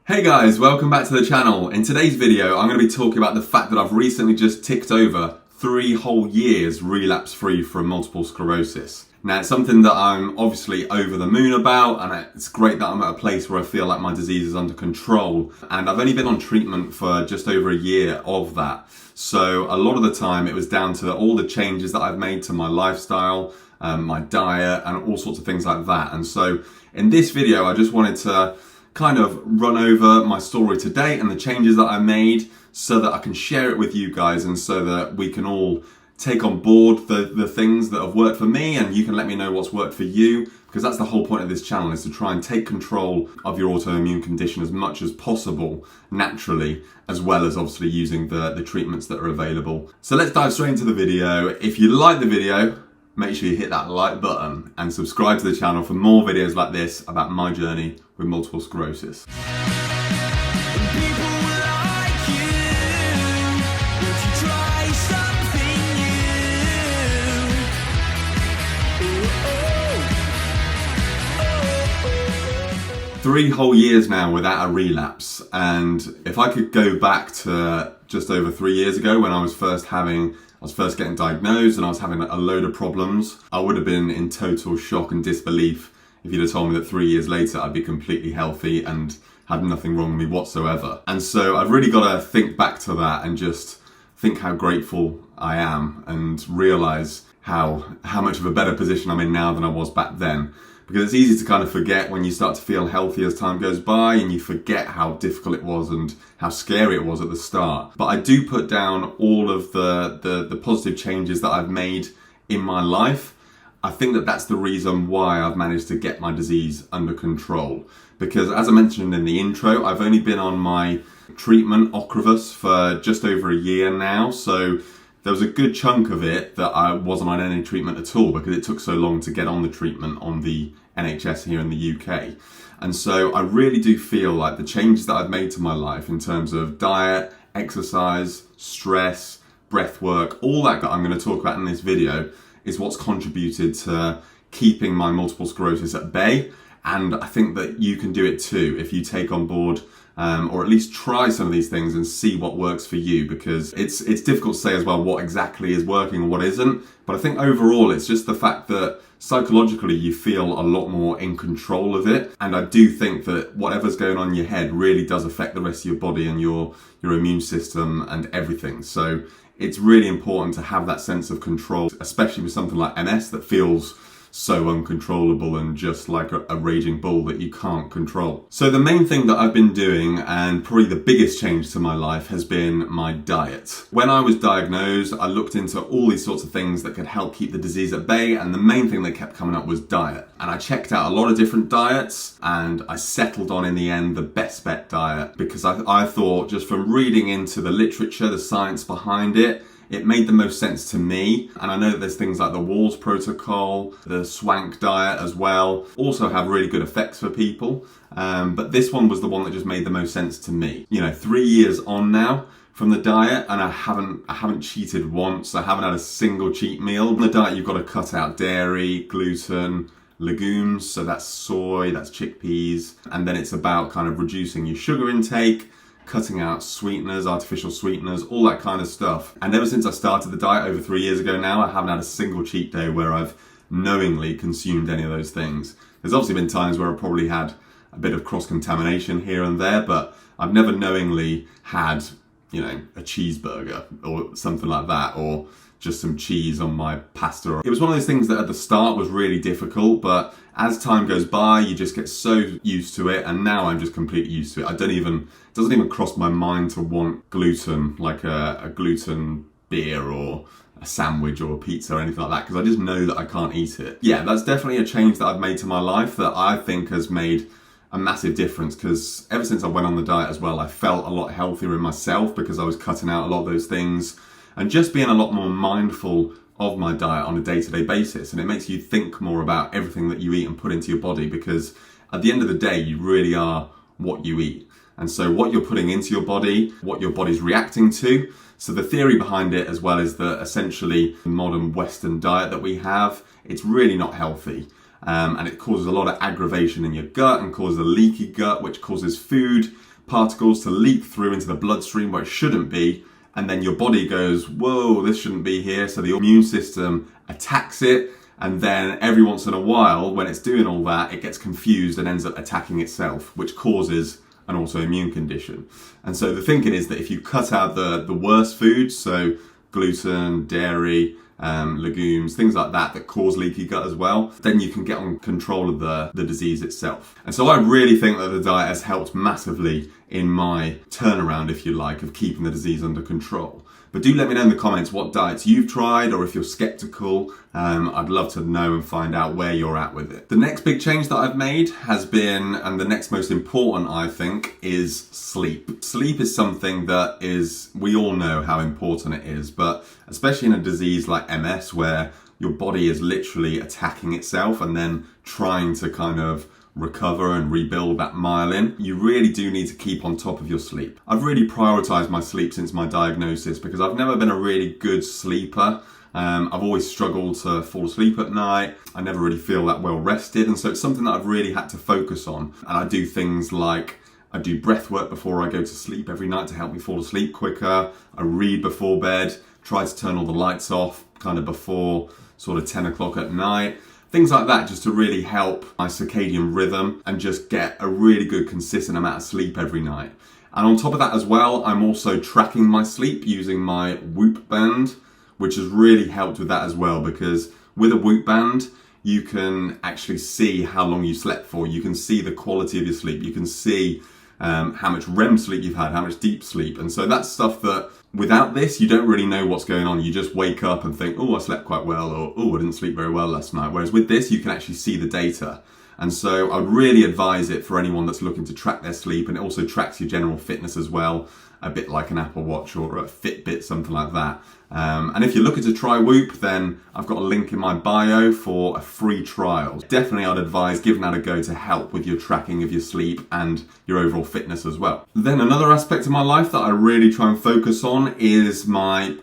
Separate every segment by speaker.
Speaker 1: Hey guys, welcome back to the channel. In today's video, I'm going to be talking about the fact that I've recently just ticked over 3 whole years relapse free from multiple sclerosis. Now, it's something that I'm obviously over the moon about, and it's great that I'm at a place where I feel like my disease is under control. And I've only been on treatment for just over a year of that. So a lot of the time it was down to all the changes that I've made to my lifestyle, my diet, and all sorts of things like that. And so in this video, I just wanted to kind of run over my story to date and the changes that I made so that I can share it with you guys and so that we can all take on board the things that have worked for me, and you can let me know what's worked for you, because that's the whole point of this channel, is to try and take control of your autoimmune condition as much as possible naturally, as well as obviously using the treatments that are available. So let's dive straight into the video. If you like the video, make sure you hit that like button and subscribe to the channel for more videos like this about my journey with multiple sclerosis. Three whole years now without a relapse, and if I could go back to just over 3 years ago when I was first getting diagnosed and I was having a load of problems, I would have been in total shock and disbelief if you'd have told me that 3 years later I'd be completely healthy and had nothing wrong with me whatsoever. And so I've really got to think back to that and just think how grateful I am and realise how much of a better position I'm in now than I was back then. Because it's easy to kind of forget when you start to feel healthy as time goes by, and you forget how difficult it was and how scary it was at the start. But I do put down all of the positive changes that I've made in my life. I think that that's the reason why I've managed to get my disease under control. Because as I mentioned in the intro, I've only been on my treatment, Ocrevus, for just over a year now. So there was a good chunk of it that I wasn't on any treatment at all, because it took so long to get on the treatment on the NHS here in the UK. And so I really do feel like the changes that I've made to my life in terms of diet, exercise, stress, breath work, all that I'm going to talk about in this video is what's contributed to keeping my multiple sclerosis at bay. And I think that you can do it too if you take on board or at least try some of these things and see what works for you, because it's difficult to say as well what exactly is working and what isn't. But I think overall it's just the fact that psychologically you feel a lot more in control of it. And I do think that whatever's going on in your head really does affect the rest of your body and your immune system and everything. So it's really important to have that sense of control, especially with something like MS that feels so uncontrollable and just like a raging bull that you can't control. So the main thing that I've been doing, and probably the biggest change to my life, has been my diet. When I was diagnosed, I looked into all these sorts of things that could help keep the disease at bay, and the main thing that kept coming up was diet. And I checked out a lot of different diets, and I settled on, in the end, the best bet diet, because I thought, just from reading into the literature, the science behind it, it made the most sense to me. And I know that there's things like the Walls Protocol, the Swank diet as well, also have really good effects for people. But this one was the one that just made the most sense to me. You know, 3 years on now from the diet, and I haven't cheated once. I haven't had a single cheat meal. On the diet, you've got to cut out dairy, gluten, legumes, so that's soy, that's chickpeas. And then it's about kind of reducing your sugar intake, cutting out sweeteners, artificial sweeteners, all that kind of stuff. And ever since I started the diet over 3 years ago now, I haven't had a single cheat day where I've knowingly consumed any of those things. There's obviously been times where I've probably had a bit of cross-contamination here and there, but I've never knowingly had, you know, a cheeseburger or something like that, or just some cheese on my pasta. It was one of those things that at the start was really difficult, but as time goes by, you just get so used to it, and now I'm just completely used to it. It doesn't even cross my mind to want gluten, like a gluten beer or a sandwich or a pizza or anything like that, because I just know that I can't eat it. Yeah, that's definitely a change that I've made to my life that I think has made a massive difference, because ever since I went on the diet as well, I felt a lot healthier in myself because I was cutting out a lot of those things and just being a lot more mindful of my diet on a day-to-day basis. And it makes you think more about everything that you eat and put into your body, because at the end of the day, you really are what you eat. And so what you're putting into your body, what your body's reacting to. So the theory behind it as well is that essentially the modern Western diet that we have, it's really not healthy. And it causes a lot of aggravation in your gut and causes a leaky gut, which causes food particles to leak through into the bloodstream where it shouldn't be, and then your body goes, whoa, this shouldn't be here, so the immune system attacks it, and then every once in a while, when it's doing all that, it gets confused and ends up attacking itself, which causes an autoimmune condition. And so the thinking is that if you cut out the worst foods, so gluten, dairy, legumes, things like that cause leaky gut as well, then you can get on control of the disease itself. And so I really think that the diet has helped massively in my turnaround, if you like, of keeping the disease under control. But do let me know in the comments what diets you've tried, or if you're skeptical. I'd love to know and find out where you're at with it. The next big change that I've made has been, and the next most important I think, is sleep. Sleep is something that we all know how important it is, but especially in a disease like MS where your body is literally attacking itself and then trying to kind of recover and rebuild that myelin, you really do need to keep on top of your sleep. I've really prioritized my sleep since my diagnosis because I've never been a really good sleeper. I've always struggled to fall asleep at night. I never really feel that well rested, and so it's something that I've really had to focus on. And I do things like I do breath work before I go to sleep every night to help me fall asleep quicker. I read before bed, try to turn all the lights off kind of before sort of 10 o'clock at night. Things like that, just to really help my circadian rhythm and just get a really good consistent amount of sleep every night. And on top of that as well, I'm also tracking my sleep using my Whoop band, which has really helped with that as well, because with a Whoop band, you can actually see how long you slept for. You can see the quality of your sleep. You can see how much REM sleep you've had, how much deep sleep. And so that's stuff that without this, you don't really know what's going on. You just wake up and think, oh, I slept quite well, or oh, I didn't sleep very well last night. Whereas with this, you can actually see the data. And so I would really advise it for anyone that's looking to track their sleep, and it also tracks your general fitness as well, a bit like an Apple Watch or a Fitbit, something like that. And if you're looking to try Whoop, then I've got a link in my bio for a free trial. Definitely I'd advise giving that a go to help with your tracking of your sleep and your overall fitness as well. Then another aspect of my life that I really try and focus on is my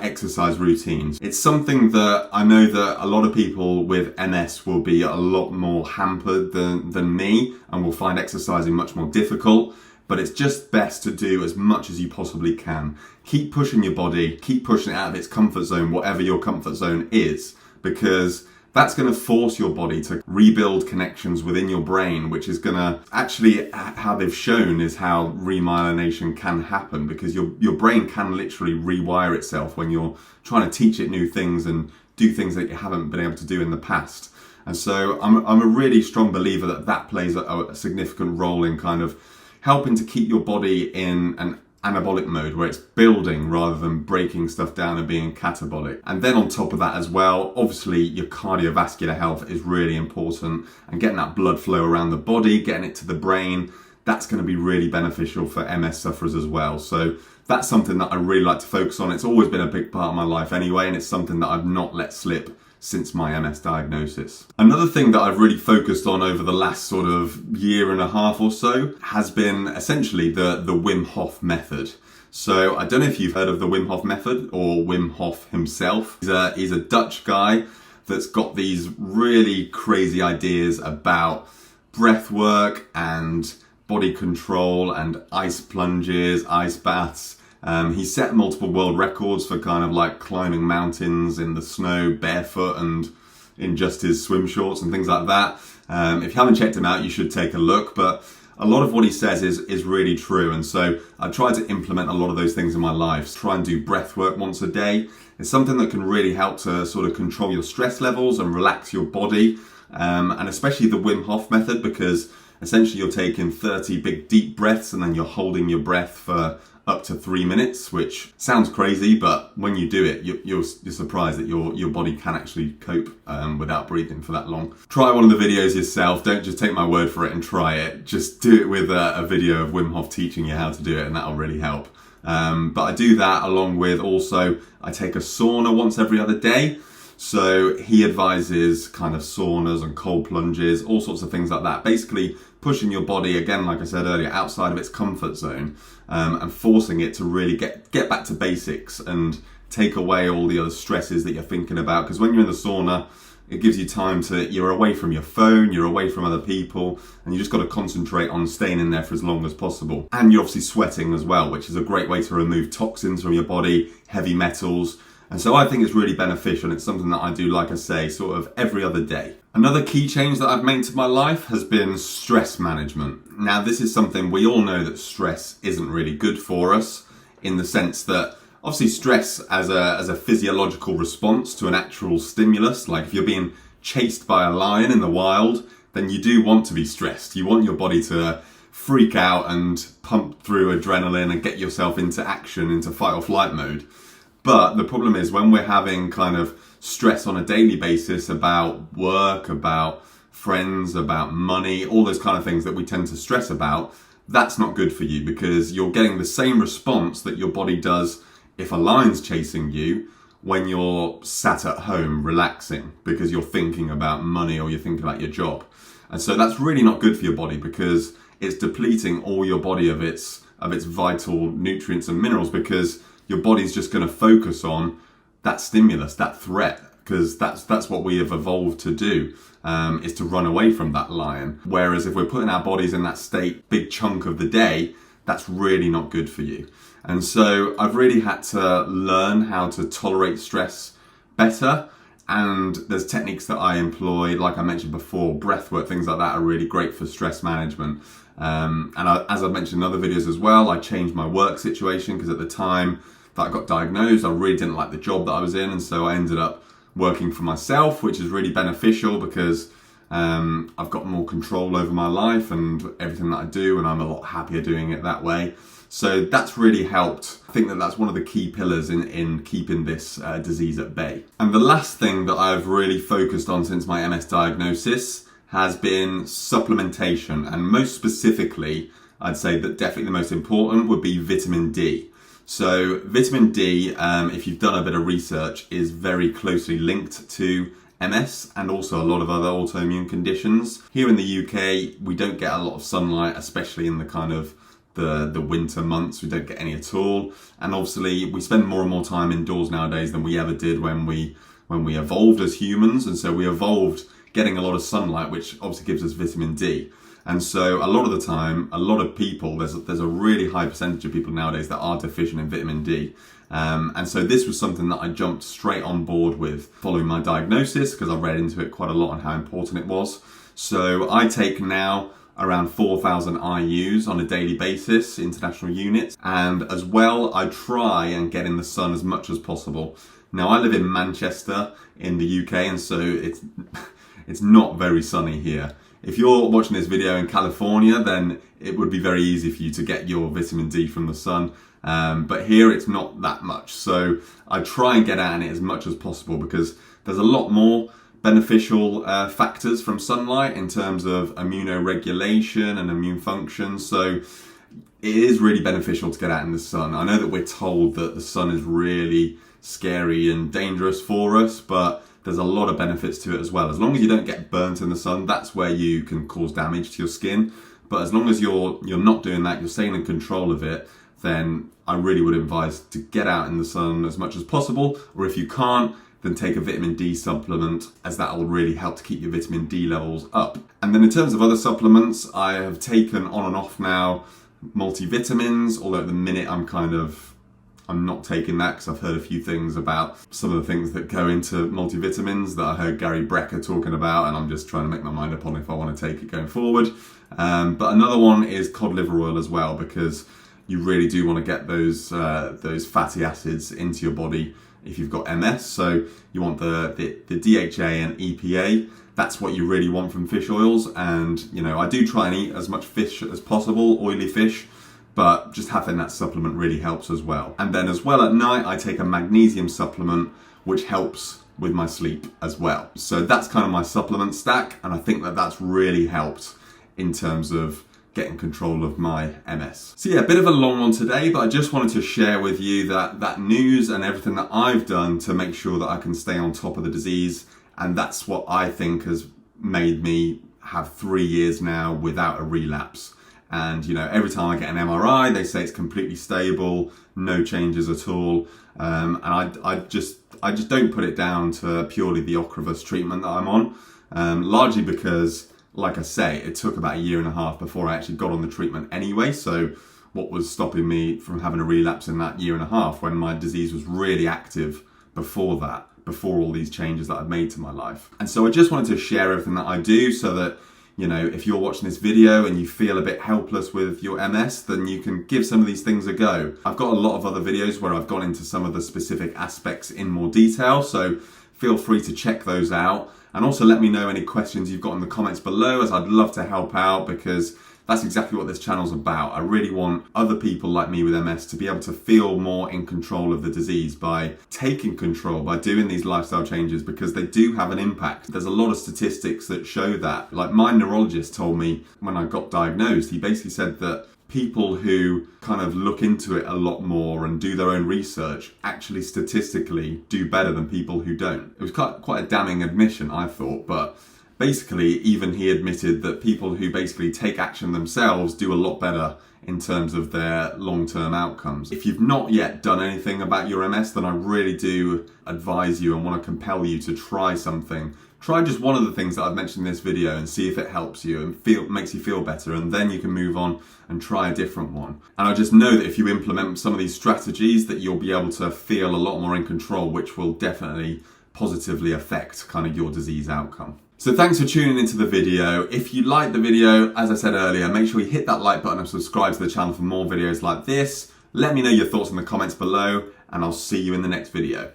Speaker 1: exercise routines. It's something that I know that a lot of people with MS will be a lot more hampered than me and will find exercising much more difficult. But it's just best to do as much as you possibly can. Keep pushing your body, keep pushing it out of its comfort zone, whatever your comfort zone is, because that's going to force your body to rebuild connections within your brain, which is going to actually, how they've shown is how remyelination can happen, because your brain can literally rewire itself when you're trying to teach it new things and do things that you haven't been able to do in the past. And so I'm a really strong believer that plays a significant role in kind of helping to keep your body in an anabolic mode where it's building rather than breaking stuff down and being catabolic. And then on top of that as well, obviously your cardiovascular health is really important, and getting that blood flow around the body, getting it to the brain, that's going to be really beneficial for MS sufferers as well. So that's something that I really like to focus on. It's always been a big part of my life anyway, and it's something that I've not let slip since my MS diagnosis. Another thing that I've really focused on over the last sort of year and a half or so has been essentially the Wim Hof method. So I don't know if you've heard of the Wim Hof method or Wim Hof himself. He's a Dutch guy that's got these really crazy ideas about breath work and body control and ice plunges, ice baths. He set multiple world records for kind of like climbing mountains in the snow barefoot and in just his swim shorts and things like that. If you haven't checked him out, you should take a look. But a lot of what he says is really true. And so I try to implement a lot of those things in my life. Try and do breath work once a day. It's something that can really help to sort of control your stress levels and relax your body. And especially the Wim Hof method, because essentially you're taking 30 big deep breaths and then you're holding your breath for up to 3 minutes, which sounds crazy, but when you do it, you're surprised that your body can actually cope without breathing for that long. Try one of the videos yourself. Don't just take my word for it and try it. Just do it with a video of Wim Hof teaching you how to do it, and that'll really help. But I do that along with also, I take a sauna once every other day. So he advises kind of saunas and cold plunges, all sorts of things like that. Basically pushing your body, again, like I said earlier, outside of its comfort zone, and forcing it to really get back to basics and take away all the other stresses that you're thinking about. Because when you're in the sauna, It gives you time you're away from your phone, you're away from other people, and you just got to concentrate on staying in there for as long as possible. And you're obviously sweating as well, which is a great way to remove toxins from your body, heavy metals. And so I think it's really beneficial. It's something that I do, like I say, sort of every other day. Another key change that I've made to my life has been stress management. Now, this is something we all know that stress isn't really good for us, in the sense that obviously stress as a physiological response to an actual stimulus, like if you're being chased by a lion in the wild, then you do want to be stressed. You want your body to freak out and pump through adrenaline and get yourself into action, into fight or flight mode. But the problem is when we're having kind of stress on a daily basis about work, about friends, about money, all those kind of things that we tend to stress about, that's not good for you, because you're getting the same response that your body does if a lion's chasing you when you're sat at home relaxing because you're thinking about money or you're thinking about your job. And so that's really not good for your body, because it's depleting all your body of its vital nutrients and minerals, because your body's just going to focus on that stimulus, that threat, because that's what we have evolved to do, is to run away from that lion. Whereas if we're putting our bodies in that state big chunk of the day, that's really not good for you. And so I've really had to learn how to tolerate stress better. And there's techniques that I employ, like I mentioned before, breath work, things like that are really great for stress management. As I've mentioned in other videos as well, I changed my work situation, because at the time that I got diagnosed, I really didn't like the job that I was in. And so I ended up working for myself, which is really beneficial, because I've got more control over my life and everything that I do, and I'm a lot happier doing it that way. So that's really helped. I think that that's one of the key pillars in keeping this disease at bay. And the last thing that I've really focused on since my MS diagnosis has been supplementation. And most specifically, I'd say that definitely the most important would be vitamin D. So vitamin D, if you've done a bit of research, is very closely linked to MS and also a lot of other autoimmune conditions. Here in the UK, we don't get a lot of sunlight, especially in the kind of the winter months. We don't get any at all. And obviously we spend more and more time indoors nowadays than we ever did when we evolved as humans. And so we evolved getting a lot of sunlight, which obviously gives us vitamin D. And so a lot of the time, a lot of people, there's a really high percentage of people nowadays that are deficient in vitamin D. And so this was something that I jumped straight on board with following my diagnosis, because I read into it quite a lot on how important it was. So I take now around 4,000 IUs on a daily basis, international units. And as well, I try and get in the sun as much as possible. Now I live in Manchester in the UK, and so it's not very sunny here. If you're watching this video in California, then it would be very easy for you to get your vitamin D from the sun. But here it's not that much. So I try and get out in it as much as possible, because there's a lot more beneficial factors from sunlight in terms of immunoregulation and immune function. So it is really beneficial to get out in the sun. I know that we're told that the sun is really scary and dangerous for us, but there's a lot of benefits to it as well. As long as you don't get burnt in the sun, that's where you can cause damage to your skin. But as long as you're not doing that, you're staying in control of it, then I really would advise to get out in the sun as much as possible. Or if you can't, then take a vitamin D supplement, as that will really help to keep your vitamin D levels up. And then in terms of other supplements, I have taken on and off now multivitamins, although at the minute I'm not taking that, because I've heard a few things about some of the things that go into multivitamins that I heard Gary Brecker talking about, and I'm just trying to make my mind up on if I want to take it going forward. But another one is cod liver oil as well, because you really do want to get those fatty acids into your body if you've got MS. So you want the DHA and EPA. That's what you really want from fish oils. And I do try and eat as much fish as possible, oily fish, but just having that supplement really helps as well. And then as well at night, I take a magnesium supplement, which helps with my sleep as well. So that's kind of my supplement stack, and I think that that's really helped in terms of getting control of my MS. So yeah, a bit of a long one today, but I just wanted to share with you that news and everything that I've done to make sure that I can stay on top of the disease. And that's what I think has made me have 3 years now without a relapse. And, you know, every time I get an MRI, they say it's completely stable, no changes at all. And I just don't put it down to purely the Ocrevus treatment that I'm on, largely because, like I say, it took about 1.5 years before I actually got on the treatment anyway. So what was stopping me from having a relapse in that 1.5 years when my disease was really active before that, before all these changes that I've made to my life? And so I just wanted to share everything that I do so that, you know, if you're watching this video and you feel a bit helpless with your MS, then you can give some of these things a go. I've got a lot of other videos where I've gone into some of the specific aspects in more detail, so feel free to check those out. And also let me know any questions you've got in the comments below, as I'd love to help out, because that's exactly what this channel's about. I really want other people like me with MS to be able to feel more in control of the disease by taking control, by doing these lifestyle changes, because they do have an impact. There's a lot of statistics that show that. Like, my neurologist told me when I got diagnosed, he basically said that people who kind of look into it a lot more and do their own research actually statistically do better than people who don't. It was quite a damning admission, I thought, but basically, even he admitted that people who basically take action themselves do a lot better in terms of their long-term outcomes. If you've not yet done anything about your MS, then I really do advise you and want to compel you to try something. Try just one of the things that I've mentioned in this video and see if it helps you and makes you feel better, and then you can move on and try a different one. And I just know that if you implement some of these strategies, that you'll be able to feel a lot more in control, which will definitely positively affect kind of your disease outcome. So thanks for tuning into the video. If you liked the video, as I said earlier, make sure you hit that like button and subscribe to the channel for more videos like this. Let me know your thoughts in the comments below, and I'll see you in the next video.